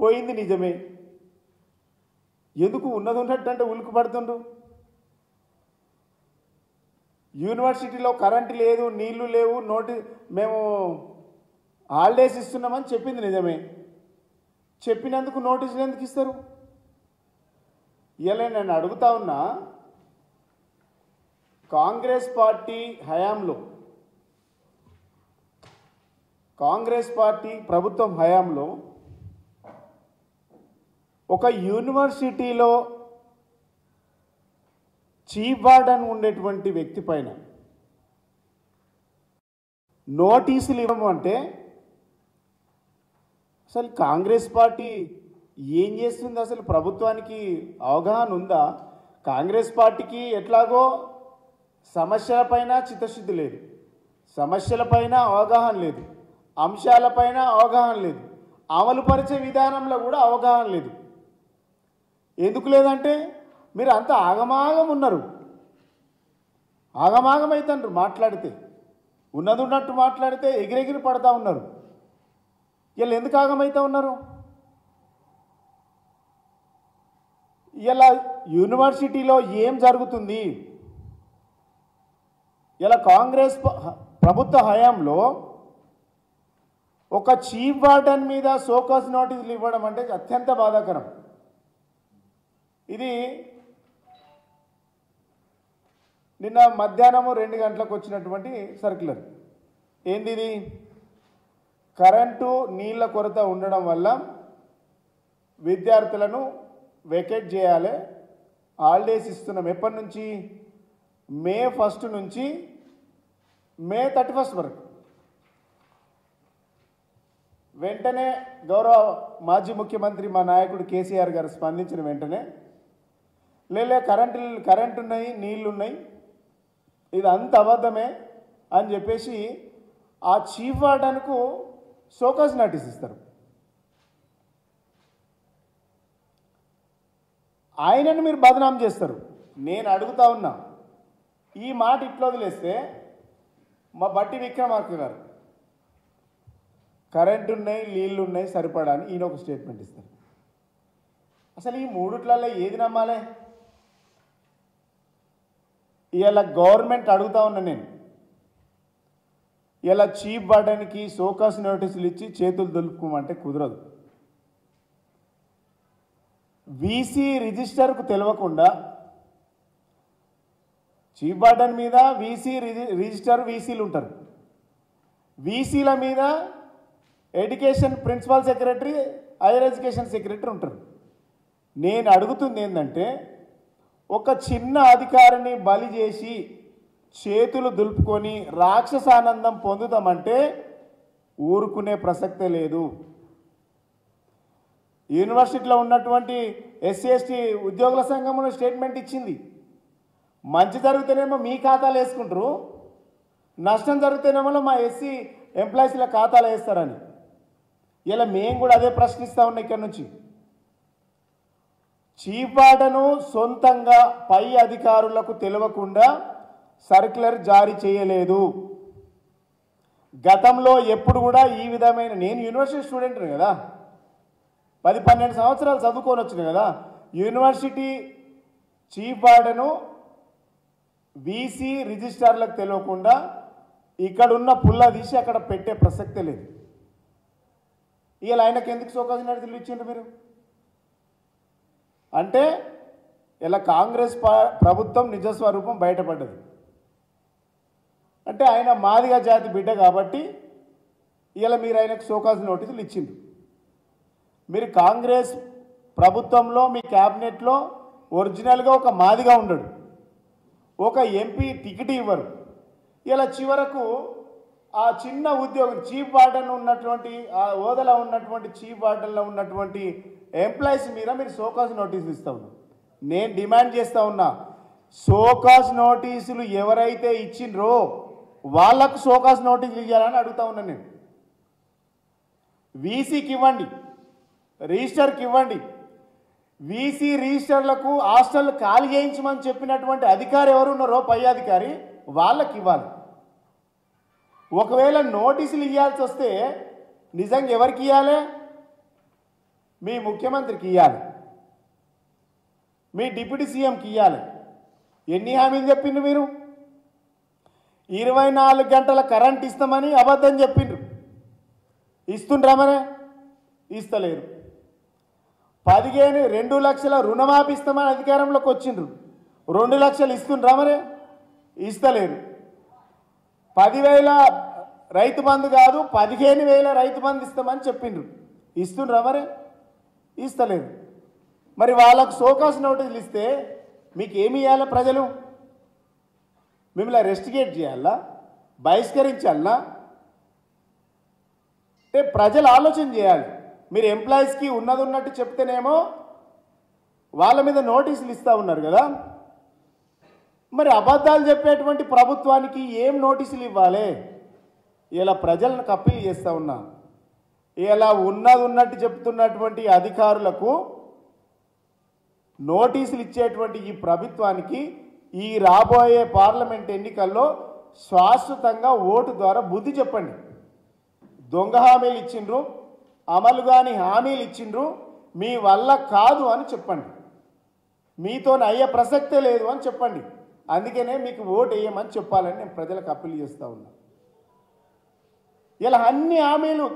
పోయింది నిజమే. ఎందుకు ఉన్నది ఉన్నట్టంటే ఉలికి పడుతుండ్రు? యూనివర్సిటీలో కరెంటు లేదు, నీళ్లు లేవు, మేము హాలిడేస్ ఇస్తున్నామని చెప్పింది నిజమే. చెప్పినందుకు నోటీసులు ఎందుకు ఇస్తారు? ఇలా నేను అడుగుతా ఉన్నా, కాంగ్రెస్ పార్టీ హయాంలో, కాంగ్రెస్ పార్టీ ప్రభుత్వం హయాంలో ఒక యూనివర్సిటీలో చీఫ్ వార్డెన్ ఉండేటువంటి వ్యక్తి పైన నోటీసులు ఇవ్వడం అంటే అసలు కాంగ్రెస్ పార్టీ ఏం చేస్తుంది? అసలు ప్రభుత్వానికి అవగాహన ఉందా? కాంగ్రెస్ పార్టీకి ఎట్లాగో సమస్యలపైన చిత్తశుద్ధి లేదు, సమస్యలపైన అవగాహన లేదు, అంశాలపైన అవగాహన లేదు, అమలుపరిచే విధానంలో కూడా అవగాహన లేదు. ఎందుకు లేదంటే మీరు అంత ఆగమాగం ఉన్నారు, ఆగమాగమవుతారు. మాట్లాడితే ఉన్నది ఉన్నట్టు మాట్లాడితే ఎగిరెగిరి పడతా ఉన్నారు. వీళ్ళు ఎందుకు ఆగమవుతా ఉన్నారు? ఇలా యూనివర్సిటీలో ఏం జరుగుతుంది? ఇలా కాంగ్రెస్ ప్రభుత్వ హయాంలో ఒక చీఫ్ వార్డెన్ మీద సోకాస్ నోటీసులు ఇవ్వడం అంటే అత్యంత బాధాకరం. ఇది నిన్న మధ్యాహ్నం 2 గంటలకు వచ్చినటువంటి సర్క్యులర్. ఏంది ఇది? కరెంటు నీళ్ళ కొరత ఉండడం వల్ల విద్యార్థులను వెకేట్ చేయాలి, హాలిడేస్ ఇస్తున్నాం. ఎప్పటి నుంచి? మే 1 నుంచి మే 31 వరకు. వెంటనే గౌరవ మాజీ ముఖ్యమంత్రి మా నాయకుడు కేసీఆర్ గారు స్పందించిన వెంటనే కరెంటు ఉన్నాయి, నీళ్లు ఉన్నాయి, ఇది అంత అబద్ధమే అని చెప్పేసి ఆ చీఫ్ వార్డెన్కు సోకాస్ నోటీస్ ఇస్తారు. ఆయనను మీరు బదనాం చేస్తారు. నేను అడుగుతా ఉన్నా, ఈ మాట ఇట్లా వదిలేస్తే మా బట్టి విక్రమార్క గారు కరెంటు ఉన్నాయి, నీళ్లు ఉన్నాయి, సరిపడా అని ఈయన ఒక స్టేట్మెంట్ ఇస్తారు. అసలు ఈ మూడిట్లలో ఏది నమ్మాలి? ఇలా గవర్నమెంట్ అడుగుతా ఉన్నా నేను, ఇలా చీఫ్ వార్డెన్కి సోకాస్ నోటీసులు ఇచ్చి చేతులు దులుపుకోమంటే కుదరదు. వీసీ రిజిస్టర్కు తెలియకుండా చీఫ్ వార్డెన్ మీద వీసీలు ఉంటారు. వీసీల మీద education principal secretary, higher education secretary ఉంటారు. నేను అడుగుతుంది ఏంటంటే, ఒక చిన్న అధికారిని బలి చేసి చేతులు దులుపుకొని రాక్షసానందం పొందుతామంటే ఊరుకునే ప్రసక్తే లేదు. యూనివర్సిటీలో ఉన్నటువంటి ఎస్సీ ఎస్టీ ఉద్యోగుల సంఘం స్టేట్మెంట్ ఇచ్చింది. మంచి జరిగితేనేమో మీ ఖాతాలు వేసుకుంటారు, నష్టం జరిగితేనేమో మా ఎస్సీ ఎంప్లాయీస్ల ఖాతాలు వేస్తారని. ఇలా మేము కూడా అదే ప్రశ్నిస్తూ ఉన్నాం. ఇక్కడ నుంచి చీఫ్ వార్డెను సొంతంగా పై అధికారులకు తెలియకుండా సర్క్యులర్ జారీ చేయలేదు. గతంలో ఎప్పుడు కూడా ఈ విధమైన, నేను యూనివర్సిటీ స్టూడెంట్ని కదా, 10-12 సంవత్సరాలు చదువుకొని వచ్చినాయి కదా, యూనివర్సిటీ చీఫ్ వార్డెను వీసీ రిజిస్ట్రార్లకు తెలియకుండా ఇక్కడున్న పుల్ల తీసి అక్కడ పెట్టే ప్రసక్తే లేదు. ఇలా ఆయనకు ఎందుకు సోకాస్ నోటీసులు ఇచ్చిండ్రు మీరు? అంటే ఇలా కాంగ్రెస్ ప్రభుత్వం నిజస్వరూపం బయటపడ్డది. అంటే ఆయన మాదిగ జాతి బిడ్డ కాబట్టి ఇలా మీరు ఆయనకు సోకాస్ నోటీసులు ఇచ్చిండ్రు. మీరు కాంగ్రెస్ ప్రభుత్వంలో మీ క్యాబినెట్లో ఒరిజినల్గా ఒక మాదిగా ఉండడు, ఒక ఎంపీ టికెట్ ఇవ్వరు. ఇలా చివరకు ఆ చిన్న ఉద్యోగం చీఫ్ వార్డెన్ ఉన్నటువంటి, ఆ హోదాలో ఉన్నటువంటి చీఫ్ వార్డెన్లో ఉన్నటువంటి ఎంప్లాయీస్ మీద మీరు సోకాస్ నోటీసులు ఇస్తూ ఉన్నారు. నేను డిమాండ్ చేస్తూ ఉన్నా, సోకాస్ నోటీసులు ఎవరైతే ఇచ్చిండ్రో వాళ్లకు సోకాస్ నోటీసులు ఇవ్వాలని అడుగుతా ఉన్నాను నేను. వీసీకి ఇవ్వండి, రిజిస్టర్కి ఇవ్వండి. వీసీ రిజిస్టర్లకు హాస్టల్ ఖాళీ చేయించమని చెప్పినటువంటి అధికారి ఎవరు ఉన్నారో పై అధికారి, వాళ్ళకి ఇవ్వాలి. ఒకవేళ నోటీసులు ఇవ్వాల్సి వస్తే నిజంగా ఎవరికి ఇవ్వాలి? మీ ముఖ్యమంత్రికి ఇవ్వాలి, మీ డిప్యూటీ సీఎంకి ఇవ్వాలి. ఎన్ని హామీలు చెప్పిండ్రు మీరు? 24 గంటల కరెంట్ ఇస్తామని అబద్ధం చెప్పిండ్రు. ఇస్తుండ్రా మరే? ఇస్తలేరు. 2 లక్షల రుణమాఫీ ఇస్తామని అధికారంలోకి వచ్చిండ్రు. 2 లక్షలు ఇస్తుండ్రా మరే? ఇస్తలేరు. 10,000 రైతు బంధు కాదు 15,000 రైతు బంధు ఇస్తామని చెప్పిండ్రు. ఇస్తుండ్రా మరే? ఇస్తలేరు. మరి వాళ్ళకు షోకాస్ నోటీసులు ఇస్తే మీకు ఏమి ఇవ్వాలి? ప్రజలు మిమ్మల్ని రెస్టిగేట్ చేయాలా, బహిష్కరించాలనా? అంటే ప్రజలు ఆలోచన చేయాలి. మీరు ఎంప్లాయీస్కి ఉన్నది ఉన్నట్టు చెప్తేనేమో వాళ్ళ మీద నోటీసులు ఇస్తూ ఉన్నారు కదా. మరి అబద్ధాలు చెప్పేటువంటి ప్రభుత్వానికి ఏం నోటీసులు ఇవ్వాలి? ఇలా ప్రజలను కప్పీలు చేస్తూ ఉన్నా. ఇలా ఉన్నది ఉన్నట్టు చెప్తున్నటువంటి అధికారులకు నోటీసులు ఇచ్చేటువంటి ఈ ప్రభుత్వానికి ఈ రాబోయే పార్లమెంట్ ఎన్నికల్లో శాశ్వతంగా ఓటు ద్వారా బుద్ధి చెప్పండి. దొంగ హామీలు ఇచ్చిండ్రు, అమలు కాని హామీలు ఇచ్చిండ్రు, మీ వల్ల కాదు అని చెప్పండి. మీతో అయ్యే ప్రసక్తే లేదు అని చెప్పండి. అందుకనే మీకు ఓటు వేయమని చెప్పాలని నేను ప్రజలకు అప్పీల్ చేస్తూ ఉన్నా. ఇలా అన్ని హామీలు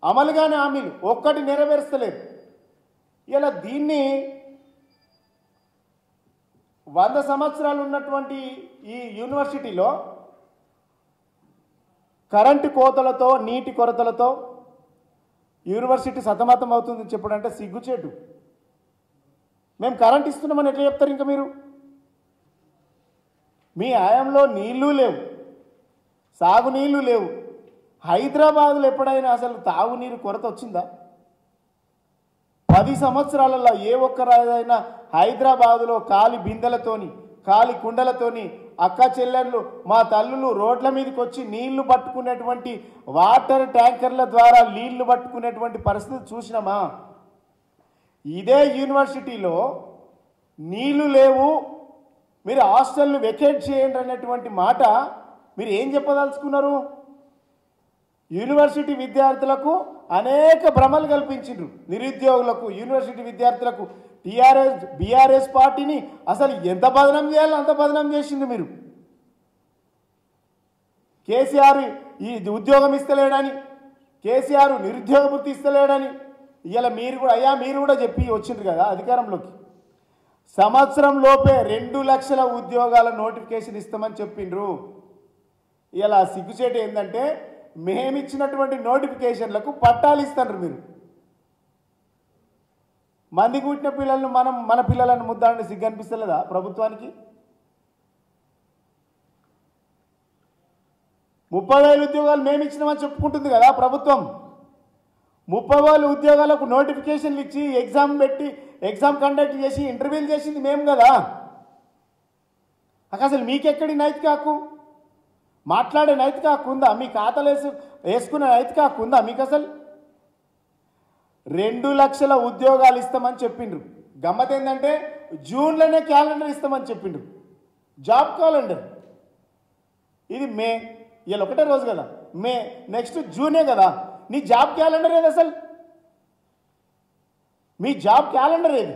అమలు కాని హామీలు ఒక్కటి నెరవేర్చలేదు. ఇలా దీన్ని 100 సంవత్సరాలు ఉన్నటువంటి ఈ యూనివర్సిటీలో కరెంటు కోతలతో నీటి కొరతలతో యూనివర్సిటీ సతమతం అవుతుందని చెప్పడంటే సిగ్గుచేటు. మేము కరెంట్ ఇస్తున్నామని ఎట్లా చెప్తారు? ఇంకా మీరు మీ హయాంలో నీళ్లు లేవు, సాగునీళ్ళు లేవు. హైదరాబాద్లో ఎప్పుడైనా అసలు తాగునీరు కొరత వచ్చిందా? 10 సంవత్సరాలలో ఏ ఒక్కరైనా హైదరాబాదులో కాలి బిందెలతోని కాలి కుండలతోని అక్క చెల్లెళ్ళు మా తల్లులు రోడ్ల మీదకి వచ్చి నీళ్లు పట్టుకునేటువంటి వాటర్ ట్యాంకర్ల ద్వారా నీళ్లు పట్టుకునేటువంటి పరిస్థితి చూసినామా? ఇదే యూనివర్సిటీలో నీళ్లు లేవు, మీరు హాస్టల్ను వెకేట్ చేయండి అనేటువంటి మాట మీరు ఏం చెప్పదలుచుకున్నారు? యూనివర్సిటీ విద్యార్థులకు అనేక భ్రమలు కల్పించిండ్రు. నిరుద్యోగులకు, యూనివర్సిటీ విద్యార్థులకు బీఆర్ఎస్ పార్టీని అసలు ఎంత బదనం చేయాలో అంత బదనం చేసింది మీరు. కేసీఆర్ ఈ ఉద్యోగం ఇస్తలేడని, కేసీఆర్ నిరుద్యోగ వృత్తి ఇస్తలేడని ఇలా మీరు కూడా చెప్పి వచ్చిండ్రు కదా అధికారంలోకి. సంవత్సరం లోపే 2 లక్షల ఉద్యోగాల నోటిఫికేషన్ ఇస్తామని చెప్పిండ్రు. ఇలా సిగ్గుచేటు ఏంటంటే మేమిచ్చినటువంటి నోటిఫికేషన్లకు పట్టాలు ఇస్తారు మీరు. మంది కూట్టిన పిల్లలను మన పిల్లలను ముద్దాలని సిగ్గు అనిపిస్తలేదా ప్రభుత్వానికి? 30,000 ఉద్యోగాలు మేము ఇచ్చినామని చెప్పుకుంటుంది కదా ప్రభుత్వం. 30,000 ఉద్యోగాలకు నోటిఫికేషన్లు ఇచ్చి ఎగ్జామ్ కండక్ట్ చేసి ఇంటర్వ్యూలు చేసింది మేము కదా. అసలు మీకెక్కడి నైతిక హక్కు? మాట్లాడే నైతిక హక్కు ఉందా? మీ ఖాతాలు వేసుకునే నైతిక హక్కు ఉందా మీకు? అసలు 2 లక్షల ఉద్యోగాలు ఇస్తామని చెప్పిండ్రు. గమ్మత్ ఏంటంటే జూన్లోనే క్యాలెండర్ ఇస్తామని చెప్పిండ్రు, జాబ్ క్యాలెండర్. ఇది మే, ఇలా ఒకటే రోజు కదా మే, నెక్స్ట్ జూనే కదా. నీ జాబ్ క్యాలెండర్ ఏది? అసలు మీ జాబ్ క్యాలెండర్ ఏది?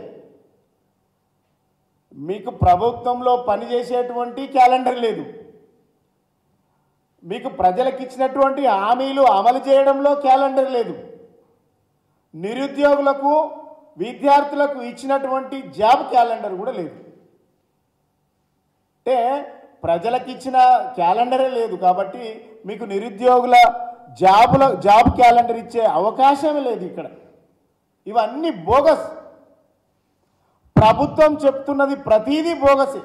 మీకు ప్రభుత్వంలో పనిచేసేటువంటి క్యాలెండర్ లేదు, మీకు ప్రజలకు ఇచ్చినటువంటి హామీలు అమలు చేయడంలో క్యాలెండర్ లేదు, నిరుద్యోగులకు విద్యార్థులకు ఇచ్చినటువంటి జాబ్ క్యాలెండర్ కూడా లేదు. అంటే ప్రజలకు ఇచ్చిన క్యాలెండరే లేదు కాబట్టి మీకు నిరుద్యోగుల జాబ్ క్యాలెండర్ ఇచ్చే అవకాశమే లేదు ఇక్కడ. ఇవన్నీ బోగస్. ప్రభుత్వం చెప్తున్నది ప్రతిదీ బోగసే.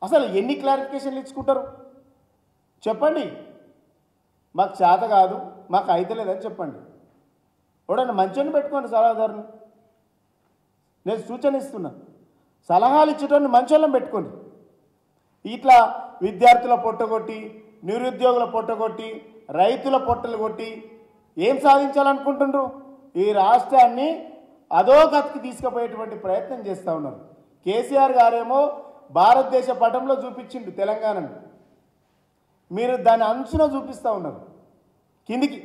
అసలు ఎన్ని క్లారిఫికేషన్లు ఇచ్చుకుంటారు చెప్పండి? మాకు చేత కాదు, మాకు అయితే లేదని చెప్పండి. ఎవడన్నా మంచిని పెట్టుకోండి సలహాదారుని. నేను సూచన ఇస్తున్నా, సలహాలు ఇచ్చేటోని మంచోళ్ళని పెట్టుకోండి. ఇట్లా విద్యార్థుల పొట్టగొట్టి, నిరుద్యోగుల పొట్టగొట్టి, రైతుల పొట్టలు కొట్టి ఏం సాధించాలనుకుంటుండ్రు? ఈ రాష్ట్రాన్ని అధోగతికి తీసుకుపోయేటువంటి ప్రయత్నం చేస్తూ ఉన్నారు. కేసీఆర్ గారేమో భారతదేశ పటంలో చూపించిండు తెలంగాణను, మీరు దాని అంచున చూపిస్తూ ఉన్నారు. కిందికి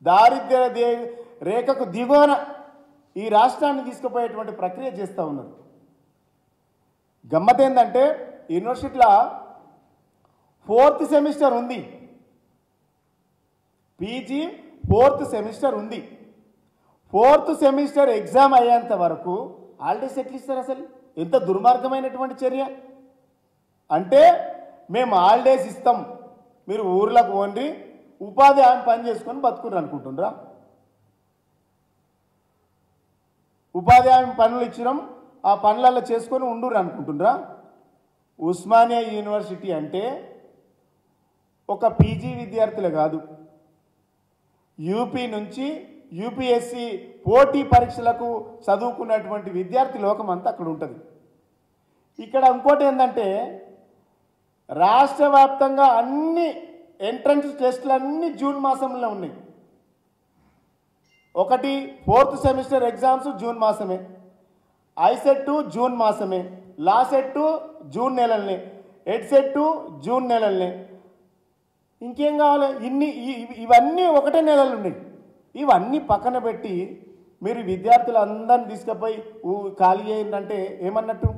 దారిద్ర్య రేఖకు దిగువన ఈ రాష్ట్రాన్ని తీసుకుపోయేటువంటి ప్రక్రియ చేస్తూ ఉన్నారు. గమ్మత్ ఏంటంటే యూనివర్సిటీలో 4th సెమిస్టర్ ఉంది, పీజీ 4th సెమిస్టర్ ఉంది. 4th సెమిస్టర్ ఎగ్జామ్ అయ్యేంత వరకు హాలిడేస్ ఎట్లా ఇస్తారు? అసలు ఎంత దుర్మార్గమైనటువంటి చర్య అంటే, మేము హాలిడేస్ ఇస్తాం, మీరు ఊర్లకు పోండి, ఉపాధి హామీ పని చేసుకొని బతుకుర్రు అనుకుంటుండ్రా? ఉపాధి హామీ పనులు ఇచ్చినాం, ఆ పనులలో చేసుకొని ఉండుర్రు అనుకుంటుండ్రా? ఉస్మానియా యూనివర్సిటీ అంటే ఒక పీజీ విద్యార్థులే కాదు, యూపీ నుంచి యూపీఎస్సి పోటీ పరీక్షలకు చదువుకున్నటువంటి విద్యార్థి లోకం అంతా అక్కడ ఉంటుంది. ఇక్కడ ఇంకోటి ఏంటంటే, రాష్ట్ర వ్యాప్తంగా అన్ని ఎంట్రన్స్ టెస్టులు అన్నీ జూన్ మాసంలో ఉన్నాయి. ఒకటి 4th సెమిస్టర్ ఎగ్జామ్స్ జూన్ మాసమే, ఐసెట్ జూన్ మాసమే, లాసెట్ జూన్ నెలలనే, ఎడ్సెట్ జూన్ నెలలనే. ఇంకేం కావాలి? ఇవన్నీ ఒకటే నెలలు ఉన్నాయి. ఇవన్నీ పక్కన పెట్టి మీరు విద్యార్థులందరినీ తీసుకుపోయి ఖాళీ చేయండి ఏమన్నట్టు?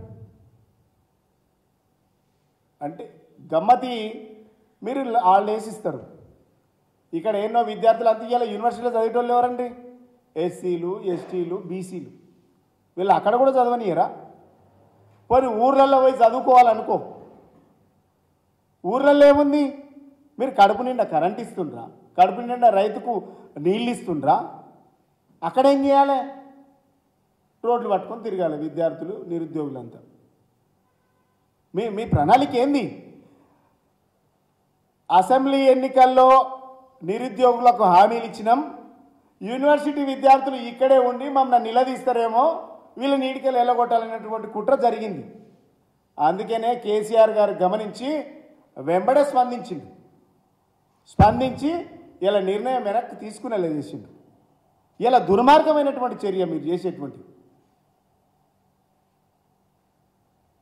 అంటే గమ్మతి, మీరు వాళ్ళు వేసిస్తారు. ఇక్కడ ఎన్నో విద్యార్థులు అంత ఇవాళ యూనివర్సిటీలో చదివేటోళ్ళు ఎవరండి? ఎస్సీలు, ఎస్టీలు, బీసీలు. వీళ్ళు అక్కడ కూడా చదవనియరా? పోనీ ఊర్లలో పోయి చదువుకోవాలనుకో, ఊర్లలో ఏముంది? మీరు కడుపు నిండా కరెంట్ ఇస్తుండ్రా, కడుపు నిండా రైతుకు నీళ్ళు ఇస్తుండ్రా? అక్కడేం చేయాలి? రోడ్లు పట్టుకొని తిరగాలి విద్యార్థులు, నిరుద్యోగులంతా. మీ ప్రణాళిక ఏంది? అసెంబ్లీ ఎన్నికల్లో నిరుద్యోగులకు హామీలు ఇచ్చినాం, యూనివర్సిటీ విద్యార్థులు ఇక్కడే ఉండి మమ్మల్ని నిలదీస్తారేమో, వీళ్ళ నీటికెళ్ళి ఎల్లగొట్టాలనేటువంటి కుట్ర జరిగింది. అందుకనే కేసీఆర్ గారు గమనించి వెంబడే స్పందించి ఇలా నిర్ణయం వెనక్కి తీసుకునేలా చేసిండు. ఇలా దుర్మార్గమైనటువంటి చర్య మీరు చేసేటువంటి.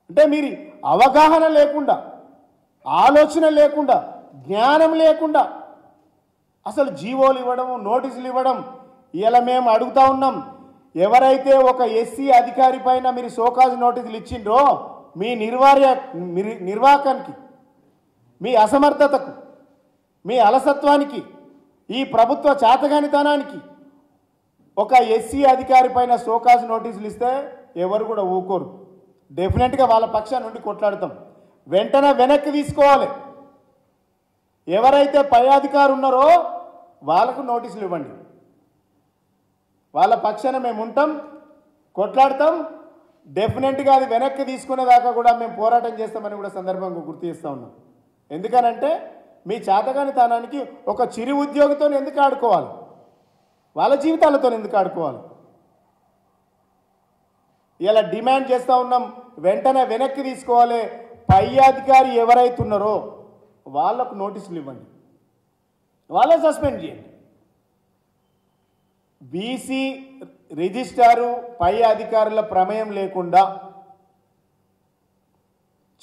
అంటే మీరు అవగాహన లేకుండా, ఆలోచన లేకుండా, జ్ఞానం లేకుండా అసలు జీవోలు ఇవ్వడం, నోటీసులు ఇవ్వడం. ఇలా మేము అడుగుతా ఉన్నాం, ఎవరైతే ఒక ఎస్సీ అధికారి పైన మీరు షోకాజ్ నోటీసులు ఇచ్చిండ్రో, మీ నిర్వాకానికి, మీ అసమర్థతకు, మీ అలసత్వానికి, ఈ ప్రభుత్వ చాతగానితనానికి ఒక ఎస్సీ అధికారి పైన షోకాజ్ నోటీసులు ఇస్తే ఎవరు కూడా ఊకోరు. డెఫినెట్గా వాళ్ళ పక్షాన్ని నుండి కొట్లాడతాం. వెంటనే వెనక్కి తీసుకోవాలి. ఎవరైతే పై అధికారు ఉన్నారో వాళ్ళకు నోటీసులు ఇవ్వండి. వాళ్ళ పక్షాన మేము ఉంటాం, కొట్లాడతాం. డెఫినెట్గా అది వెనక్కి తీసుకునేదాకా కూడా మేము పోరాటం చేస్తామని కూడా సందర్భంగా గుర్తు చేస్తూ ఉన్నాం. ఎందుకనంటే మీ చాతగానితనానికి ఒక చిరు ఉద్యోగితో ఎందుకు ఆడుకోవాలి? వాళ్ళ జీవితాలతో ఎందుకు ఆడుకోవాలి? ఇలా డిమాండ్ చేస్తూ ఉన్నాం, వెంటనే వెనక్కి తీసుకోవాలి. పై అధికారి ఎవరైతే ఉన్నారో వాళ్ళకు నోటీసులు ఇవ్వండి, వాళ్ళే సస్పెండ్ చేయండి. బీసీ రిజిస్ట్రారు పై అధికారుల ప్రమేయం లేకుండా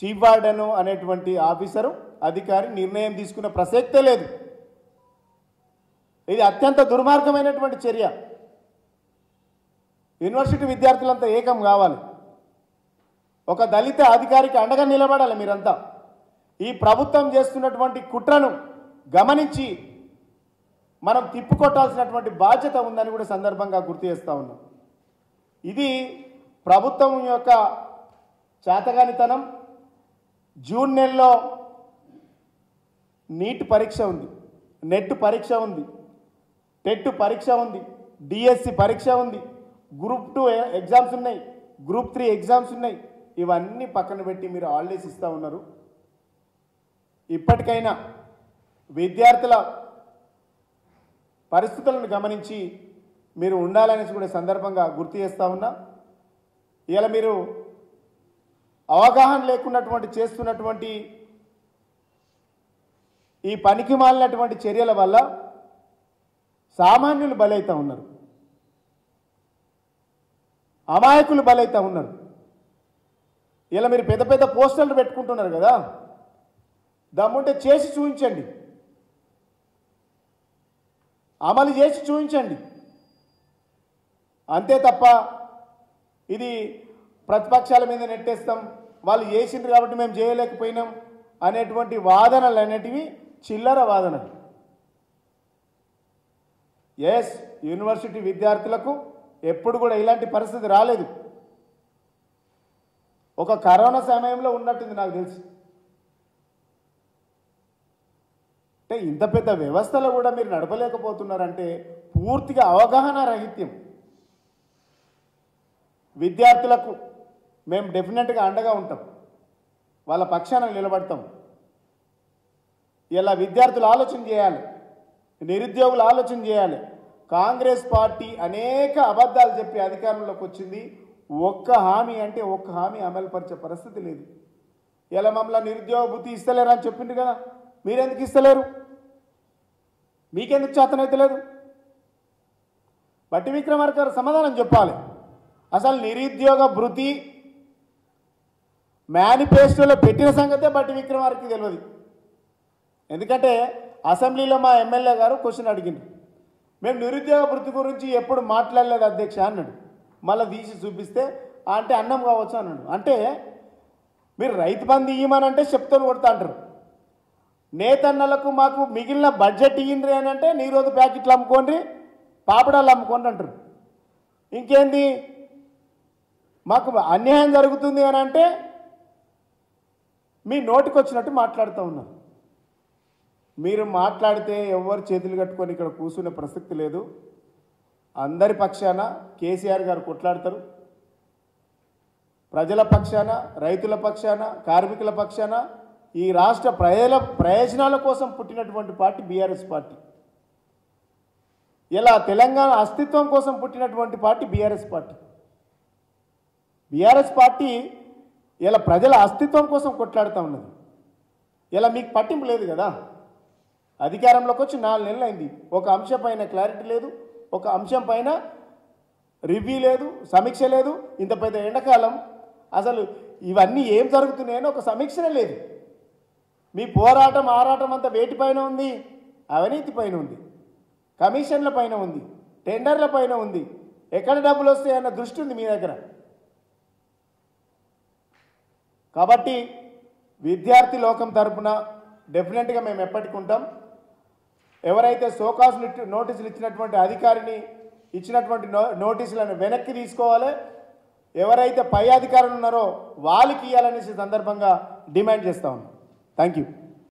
చీఫ్ వార్డెన్ అనేటువంటి ఆఫీసరు అధికారి నిర్ణయం తీసుకున్న ప్రసక్తే లేదు. ఇది అత్యంత దుర్మార్గమైనటువంటి చర్య. యూనివర్సిటీ విద్యార్థులంతా ఏకం కావాలి. ఒక దళిత అధికారికి అండగా నిలబడాలి మీరంతా. ఈ ప్రభుత్వం చేస్తున్నటువంటి కుట్రను గమనించి మనం తిప్పుకొట్టాల్సినటువంటి బాధ్యత ఉందని కూడా సందర్భంగా గుర్తు చేస్తూ ఉన్నాం. ఇది ప్రభుత్వం యొక్క చేతగానితనం. జూన్ నెలలో నీట్ పరీక్ష ఉంది, నెట్ పరీక్ష ఉంది, టెట్ పరీక్ష ఉంది, డిఎస్సి పరీక్ష ఉంది, గ్రూప్ 2 ఎగ్జామ్స్ ఉన్నాయి, గ్రూప్ 3 ఎగ్జామ్స్ ఉన్నాయి. ఇవన్నీ పక్కన పెట్టి మీరు హాలిడేస్ ఇస్తూ ఉన్నారు. ఇప్పటికైనా విద్యార్థుల పరిస్థితులను గమనించి మీరు ఉండాలనేసి కూడా సందర్భంగా గుర్తు చేస్తూ ఉన్నా. ఇలా మీరు అవగాహన లేకున్నటువంటి చేస్తున్నటువంటి ఈ పనికి మాలినటువంటి చర్యల వల్ల సామాన్యులు బలైతా ఉన్నారు, అమాయకులు బలైతా ఉన్నారు. ఇలా మీరు పెద్ద పెద్ద పోస్టర్లు పెట్టుకుంటున్నారు కదా, దమ్ముంటే చేసి చూపించండి, అమలు చేసి చూపించండి. అంతే తప్ప ఇది ప్రతిపక్షాల మీద నెట్టేస్తాం, వాళ్ళు చేసిండ్రు కాబట్టి మేము చేయలేకపోయినాం అనేటువంటి వాదనలు అనేటివి చిల్లర వాదనలు. ఎస్, యూనివర్సిటీ విద్యార్థులకు ఎప్పుడు కూడా ఇలాంటి పరిస్థితి రాలేదు. ఒక కరోనా సమయంలో ఉన్నట్టుంది నాకు తెలిసి. అంటే ఇంత పెద్ద వ్యవస్థలో కూడా మీరు నడపలేకపోతున్నారంటే పూర్తిగా అవగాహన రహిత్యం. విద్యార్థులకు మేము డెఫినెట్గా అండగా ఉంటాం, వాళ్ళ పక్షాన నిలబడతాం. ఇలా విద్యార్థులు ఆలోచన చేయాలి, నిరుద్యోగులు ఆలోచన చేయాలి. కాంగ్రెస్ పార్టీ అనేక అబద్ధాలు చెప్పి అధికారంలోకి వచ్చింది. ఒక్క హామీ అంటే ఒక్క హామీ అమలుపరిచే పరిస్థితి లేదు. ఇలా మమ్మల్ని నిరుద్యోగ బుద్ధి ఇస్తలేరు అని చెప్పింది కదా, మీరెందుకు ఇస్తలేరు? మీకెందుకు చేతనైతలేదు? బట్టి విక్రమార్క గారు సమాధానం చెప్పాలి. అసలు నిరుద్యోగ భృతి మేనిఫెస్టోలో పెట్టిన సంగతే బట్టి విక్రమార్కకి తెలియదు. ఎందుకంటే అసెంబ్లీలో మా ఎమ్మెల్యే గారు క్వశ్చన్ అడిగింది, మేము నిరుద్యోగ భృతి గురించి ఎప్పుడు మాట్లాడలేదు అధ్యక్ష అన్నాడు. మళ్ళీ తీసి చూపిస్తే అంటే అన్నం కావచ్చు అన్నాడు. అంటే మీరు రైతు బంధు ఇవ్వమనంటే చెప్తాను కొడతా అంటారు. నేతన్నలకు మాకు మిగిలిన బడ్జెట్ ఇయ్యండి అని అంటే నీ రోజు ప్యాకెట్లు అమ్ముకోండి, పాపడాలు అమ్ముకోండి అంటారు. ఇంకేంది, మాకు అన్యాయం జరుగుతుంది అని అంటే మీ నోటికి వచ్చినట్టు మాట్లాడుతూ ఉన్నారు. మీరు మాట్లాడితే ఎవరు చేతులు కట్టుకొని ఇక్కడ కూర్చునే ప్రసక్తి లేదు. అందరి పక్షాన కేసీఆర్ గారు కొట్లాడతారు. ప్రజల పక్షాన, రైతుల పక్షాన, కార్మికుల పక్షాన, ఈ రాష్ట్ర ప్రజల ప్రయోజనాల కోసం పుట్టినటువంటి పార్టీ బీఆర్ఎస్ పార్టీ. ఇలా తెలంగాణ అస్తిత్వం కోసం పుట్టినటువంటి party BRS party. BRS party ఇలా ప్రజల అస్తిత్వం కోసం కొట్లాడుతూ ఉన్నది. ఇలా మీకు పట్టింపు లేదు కదా. అధికారంలోకి వచ్చి 4 నెలలు అయింది. ఒక అంశం పైన క్లారిటీ లేదు, ఒక అంశం పైన రివ్యూ లేదు, సమీక్ష లేదు. ఇంత పెద్ద ఎండాకాలం అసలు ఇవన్నీ ఏం జరుగుతున్నాయని ఒక సమీక్షనే లేదు. మీ పోరాటం ఆరాటం అంతా వేటిపైన ఉంది? అవినీతి పైన ఉంది, కమిషన్ల పైన ఉంది, టెండర్ల పైన ఉంది. ఎక్కడ డబ్బులు వస్తాయన్న దృష్టి ఉంది మీ దగ్గర. కాబట్టి విద్యార్థి లోకం తరపున డెఫినెట్గా మేము ఎప్పటికుంటాం. ఎవరైతే సోకాస్ నోటీసులు ఇచ్చినటువంటి అధికారిని ఇచ్చినటువంటి నోటీసులను వెనక్కి తీసుకోవాలి. ఎవరైతే పై అధికారులు ఉన్నారో వాళ్ళకి ఇవ్వాలనేసి సందర్భంగా డిమాండ్ చేస్తా ఉన్నాం. Thank you.